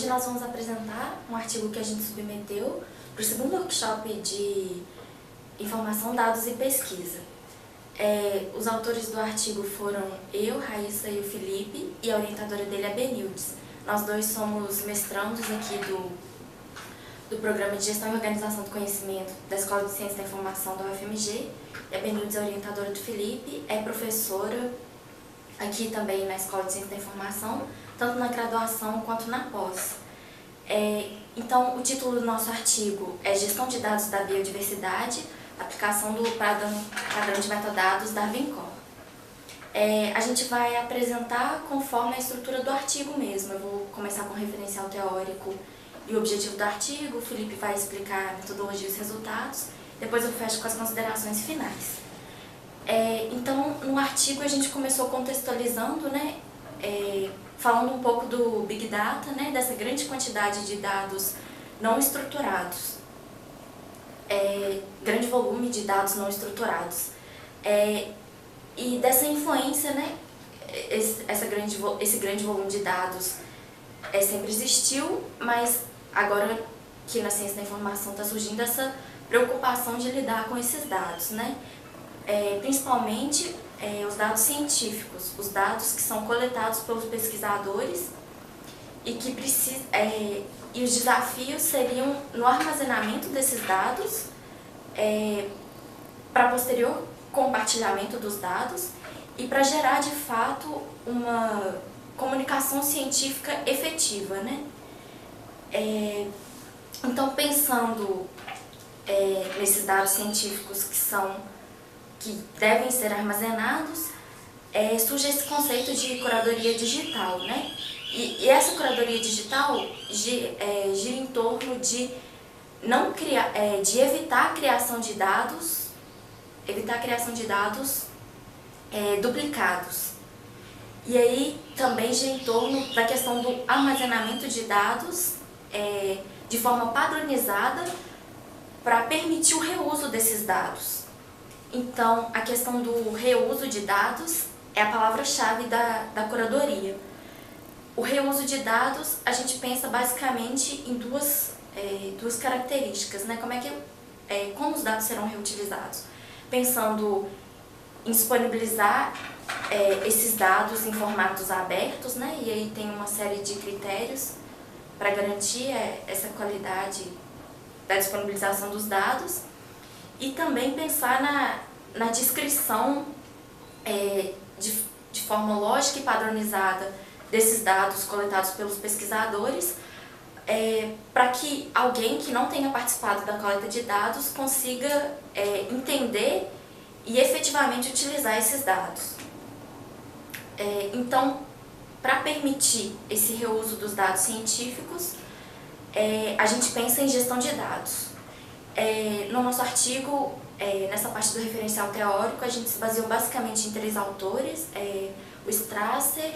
Hoje nós vamos apresentar um artigo que a gente submeteu para o segundo workshop de Informação, Dados e Pesquisa. Os autores do artigo foram eu, Raíssa e o Felipe, e a orientadora dele é a Benildes. Nós dois somos mestrandos aqui do Programa de Gestão e Organização do Conhecimento da Escola de Ciência da Informação da UFMG. E a Benildes é orientadora do Felipe, é professora aqui também na Escola de Ciência da Informação, tanto na graduação quanto na pós. Então, o título do nosso artigo é Gestão de Dados da Biodiversidade, aplicação do padrão de metadados da Darwin-Core. A gente vai apresentar conforme a estrutura do artigo mesmo. Eu vou começar com o referencial teórico e o objetivo do artigo, o Felipe vai explicar a metodologia e os resultados, depois eu fecho com as considerações finais. Então, no artigo a gente começou contextualizando, falando um pouco do Big Data, dessa grande quantidade de dados não estruturados, grande volume de dados não estruturados, e dessa influência, esse grande volume de dados sempre existiu, mas agora que na ciência da informação está surgindo essa preocupação de lidar com esses dados, principalmente os dados científicos, os dados que são coletados pelos pesquisadores e que e os desafios seriam no armazenamento desses dados, para posterior compartilhamento dos dados e para gerar de fato uma comunicação científica efetiva, Então, pensando nesses dados científicos que devem ser armazenados, surge esse conceito de curadoria digital, E essa curadoria digital gira em torno de de evitar a criação de dados, duplicados. E aí também gira em torno da questão do armazenamento de dados de forma padronizada para permitir o reuso desses dados. Então, a questão do reuso de dados é a palavra-chave da curadoria. O reuso de dados, a gente pensa basicamente em duas características, como os dados serão reutilizados. Pensando em disponibilizar esses dados em formatos abertos, e aí tem uma série de critérios para garantir essa qualidade da disponibilização dos dados, e também pensar na descrição de forma lógica e padronizada desses dados coletados pelos pesquisadores, para que alguém que não tenha participado da coleta de dados consiga entender e efetivamente utilizar esses dados. Então, para permitir esse reuso dos dados científicos, a gente pensa em gestão de dados. No nosso artigo, nessa parte do referencial teórico, a gente se baseou basicamente em 3 autores, o Strasser,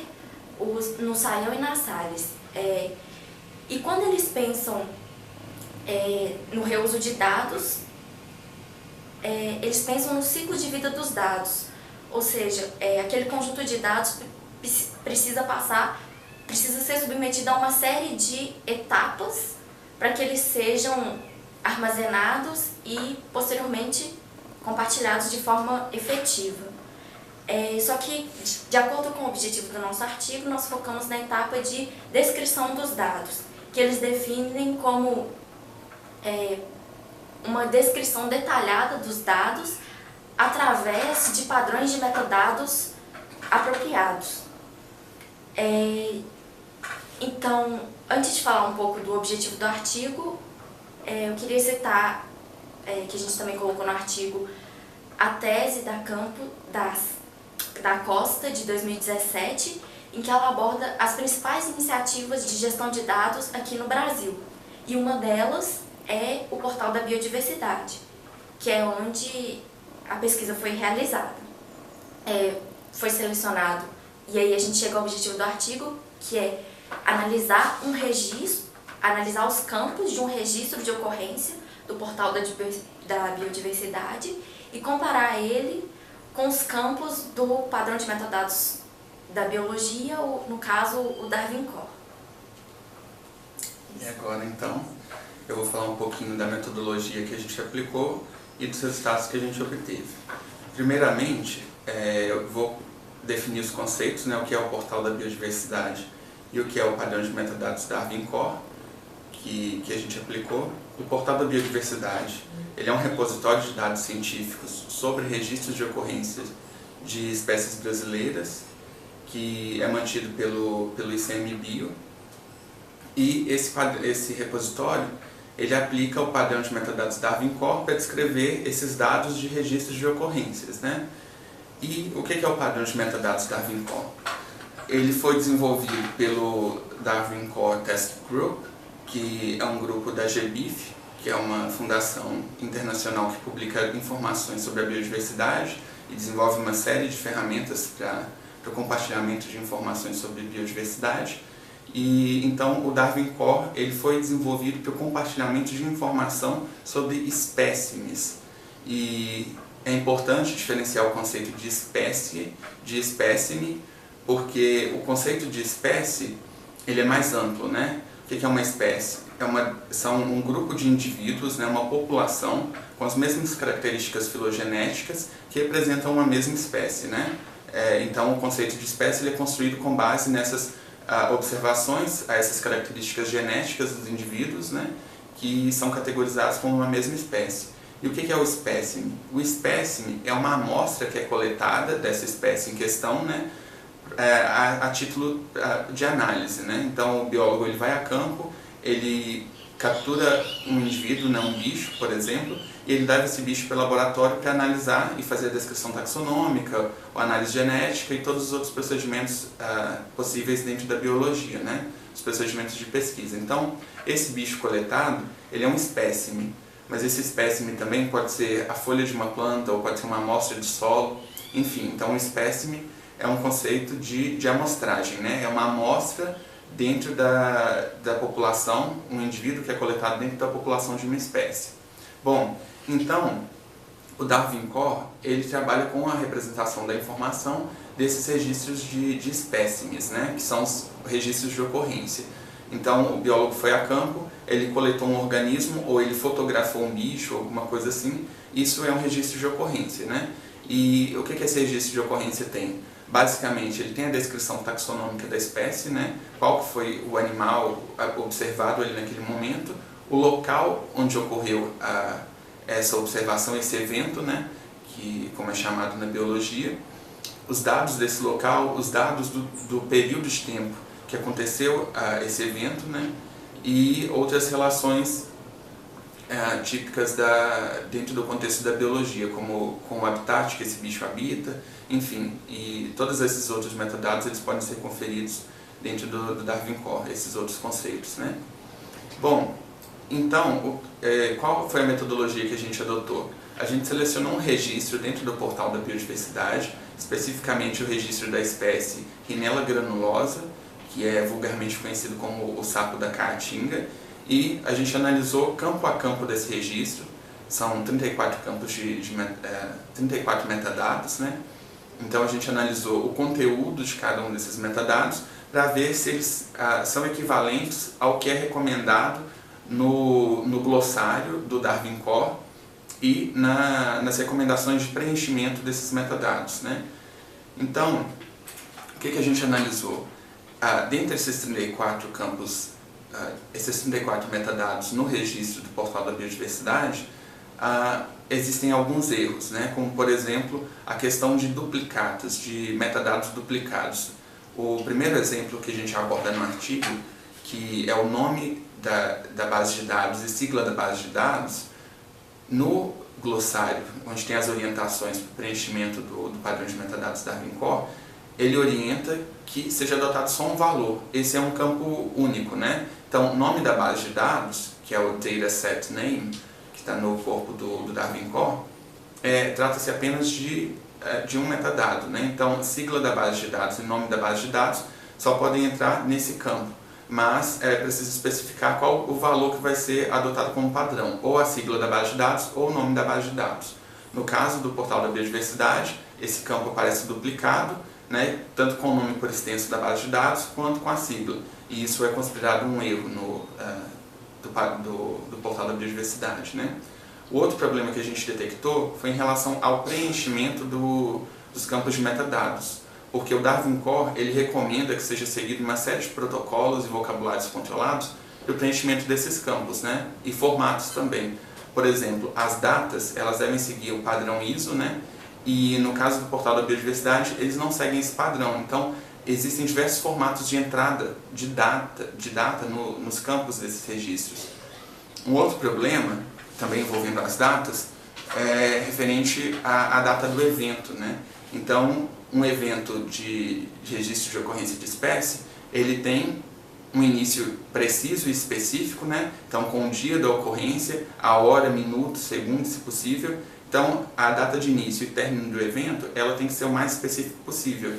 o Nussaian e Nassalis. E quando eles pensam no reuso de dados, eles pensam no ciclo de vida dos dados, ou seja, aquele conjunto de dados precisa ser submetido a uma série de etapas para que eles sejam armazenados e posteriormente compartilhados de forma efetiva. Só que, de acordo com o objetivo do nosso artigo, nós focamos na etapa de descrição dos dados, que eles definem como uma descrição detalhada dos dados através de padrões de metadados apropriados. Então, antes de falar um pouco do objetivo do artigo, eu queria citar, que a gente também colocou no artigo, a tese da Costa, de 2017, em que ela aborda as principais iniciativas de gestão de dados aqui no Brasil. E uma delas é o Portal da Biodiversidade, que é onde a pesquisa foi realizada. Foi selecionado, e aí a gente chega ao objetivo do artigo, que é analisar analisar os campos de um registro de ocorrência do Portal da Biodiversidade e comparar ele com os campos do padrão de metadados da biologia, ou no caso o Darwin-Core. E agora, então, eu vou falar um pouquinho da metodologia que a gente aplicou e dos resultados que a gente obteve. Primeiramente, eu vou definir os conceitos, né, o que é o portal da biodiversidade e o que é o padrão de metadados Darwin Core, que a gente aplicou. O portal da biodiversidade, ele é um repositório de dados científicos sobre registros de ocorrências de espécies brasileiras, que é mantido pelo ICMBio. E esse repositório, ele aplica o padrão de metadados Darwin Core para descrever esses dados de registros de ocorrências, né? E o que é o padrão de metadados Darwin Core? Ele foi desenvolvido pelo Darwin Core Task Group, que é um grupo da GBIF, que é uma fundação internacional que publica informações sobre a biodiversidade e desenvolve uma série de ferramentas para o compartilhamento de informações sobre biodiversidade. E então o Darwin Core ele foi desenvolvido para o compartilhamento de informação sobre espécimes. E é importante diferenciar o conceito de espécie de espécime, porque o conceito de espécie ele é mais amplo, né? O que é uma espécie? São um grupo de indivíduos, né, uma população com as mesmas características filogenéticas que representam uma mesma espécie, né? Então o conceito de espécie ele é construído com base nessas observações a essas características genéticas dos indivíduos, né, que são categorizados como uma mesma espécie. E o que é o espécime? O espécime é uma amostra que é coletada dessa espécie em questão, né, a título de análise, né? Então o biólogo ele vai a campo, ele captura um indivíduo, né, um bicho, por exemplo, e ele leva esse bicho para o laboratório para analisar e fazer a descrição taxonômica, a análise genética e todos os outros procedimentos possíveis dentro da biologia, né? Os procedimentos de pesquisa. Então, esse bicho coletado, ele é um espécime, mas esse espécime também pode ser a folha de uma planta ou pode ser uma amostra de solo, enfim. Então, o espécime é um conceito de amostragem, né? É uma amostra dentro da população, um indivíduo que é coletado dentro da população de uma espécie. Bom, então, o Darwin Core, ele trabalha com a representação da informação desses registros de espécimes, né, que são os registros de ocorrência. Então, o biólogo foi a campo, ele coletou um organismo, ou ele fotografou um bicho, alguma coisa assim, isso é um registro de ocorrência, né? E o que esse registro de ocorrência tem? Basicamente, ele tem a descrição taxonômica da espécie, né? Qual foi o animal observado ali naquele momento, o local onde ocorreu essa observação, esse evento, né? Que, como é chamado na biologia, os dados desse local, os dados do período de tempo que aconteceu esse evento, né? E outras relações típicas dentro do contexto da biologia, como com o habitat que esse bicho habita, enfim, e todos esses outros metadados eles podem ser conferidos dentro do Darwin Core, esses outros conceitos, né? Bom, então, qual foi a metodologia que a gente adotou? A gente selecionou um registro dentro do portal da biodiversidade, especificamente o registro da espécie Rhinella granulosa, que é vulgarmente conhecido como o sapo da caatinga, e a gente analisou campo a campo desse registro, são 34 campos 34 metadados, né? Então a gente analisou o conteúdo de cada um desses metadados para ver se eles são equivalentes ao que é recomendado no glossário do Darwin Core e nas recomendações de preenchimento desses metadados, né? Então, o que a gente analisou? Dentre esses 34 campos, esses 34 metadados no registro do portal da biodiversidade, existem alguns erros, né? Como, por exemplo, a questão de duplicados, de metadados duplicados. O primeiro exemplo que a gente aborda no artigo, que é o nome da base de dados e sigla da base de dados, no glossário, onde tem as orientações para o preenchimento do padrão de metadados Darwin Core, ele orienta que seja adotado só um valor. Esse é um campo único, né? Então, nome da base de dados, que é o dataset name, que está no corpo do Darwin Core, trata-se apenas de um metadado, né? Então, sigla da base de dados e nome da base de dados só podem entrar nesse campo, mas é preciso especificar qual o valor que vai ser adotado como padrão, ou a sigla da base de dados ou o nome da base de dados. No caso do portal da biodiversidade, esse campo aparece duplicado, né, tanto com o nome por extenso da base de dados quanto com a sigla, e isso é considerado um erro do portal da biodiversidade, né? O outro problema que a gente detectou foi em relação ao preenchimento dos campos de metadados, porque o Darwin Core ele recomenda que seja seguido uma série de protocolos e vocabulários controlados para o preenchimento desses campos, né? E formatos também. Por exemplo, as datas elas devem seguir o padrão ISO, né? E no caso do portal da biodiversidade eles não seguem esse padrão. Então existem diversos formatos de entrada de data nos campos desses registros. Um outro problema, também envolvendo as datas, é referente à data do evento, né? Então, um evento de registro de ocorrência de espécie, ele tem um início preciso e específico, né? Então, com o dia da ocorrência, a hora, minuto, segundo, se possível. Então, a data de início e término do evento, ela tem que ser o mais específico possível.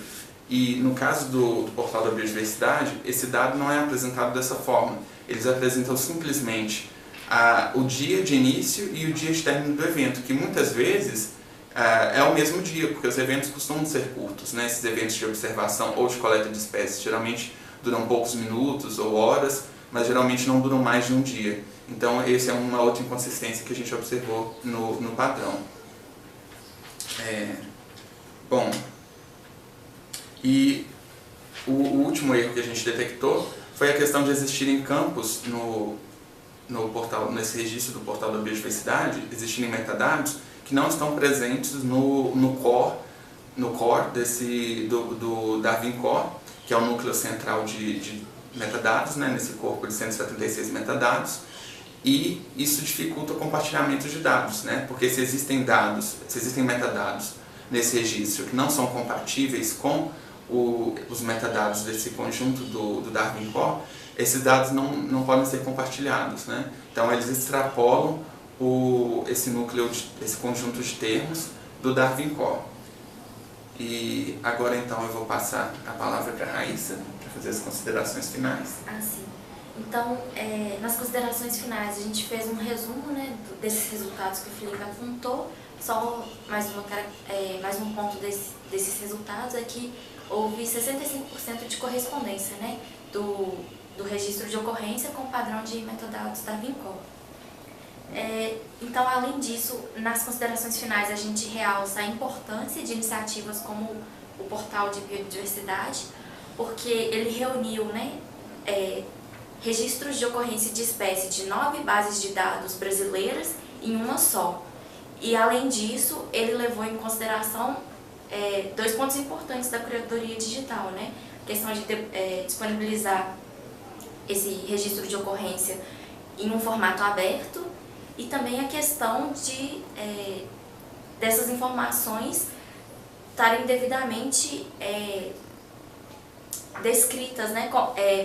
E no caso do portal da biodiversidade, esse dado não é apresentado dessa forma. Eles apresentam simplesmente o dia de início e o dia de término do evento, que muitas vezes é o mesmo dia, porque os eventos costumam ser curtos, né? Esses eventos de observação ou de coleta de espécies geralmente duram poucos minutos ou horas, mas geralmente não duram mais de um dia. Então, essa é uma outra inconsistência que a gente observou no padrão. Bom, e o último erro que a gente detectou foi a questão de existirem campos nesse registro do portal da biodiversidade, existirem metadados que não estão presentes no core do Darwin Core, que é o núcleo central de metadados, né, nesse corpo de 176 metadados, e isso dificulta o compartilhamento de dados, né, porque se existem metadados nesse registro que não são compatíveis com os metadados desse conjunto do Darwin Core, esses dados não podem ser compartilhados, né? Então eles extrapolam esse conjunto de termos do Darwin Core. E agora então eu vou passar a palavra para a Raíssa para fazer as considerações finais. Sim. Então, nas considerações finais, a gente fez um resumo, né, desses resultados que o Felipe apontou. Só mais um ponto desses resultados é que houve 65% de correspondência, né, do registro de ocorrência com o padrão de metadados Darwin Core. Então, além disso, nas considerações finais a gente realça a importância de iniciativas como o portal de biodiversidade, porque ele reuniu, né, registros de ocorrência de espécie de 9 bases de dados brasileiras em uma só. E, além disso, ele levou em consideração 2 pontos importantes da curadoria digital, né? A questão de disponibilizar esse registro de ocorrência em um formato aberto e também a questão dessas informações estarem devidamente descritas, né?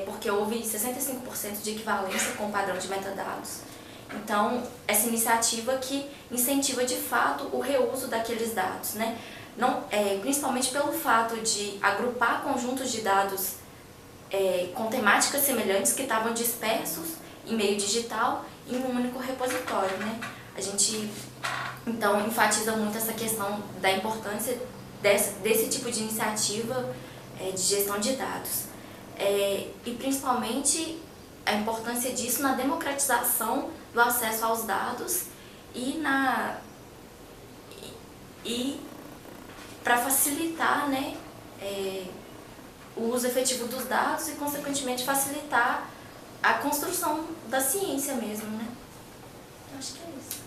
Porque houve 65% de equivalência com o padrão de metadados. Então, essa iniciativa que incentiva de fato o reuso daqueles dados, né? Principalmente pelo fato de agrupar conjuntos de dados com temáticas semelhantes que estavam dispersos em meio digital em um único repositório, né? A gente, então, enfatiza muito essa questão da importância desse tipo de iniciativa de gestão de dados. E, principalmente, a importância disso na democratização do acesso aos dados e para facilitar, né, o uso efetivo dos dados e, consequentemente, facilitar a construção da ciência mesmo, né? Eu acho que é isso.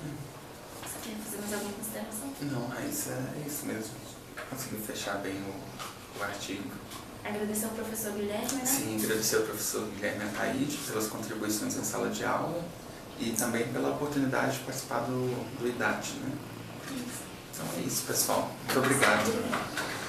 Você quer fazer mais alguma consideração? Não, mas é isso mesmo. Conseguiu fechar bem o artigo. Agradecer ao professor Guilherme, né? Sim, agradecer ao professor Guilherme Ataíde pelas contribuições em sala de aula e também pela oportunidade de participar do IDAT, né? Isso. Então é isso, pessoal. Muito obrigado.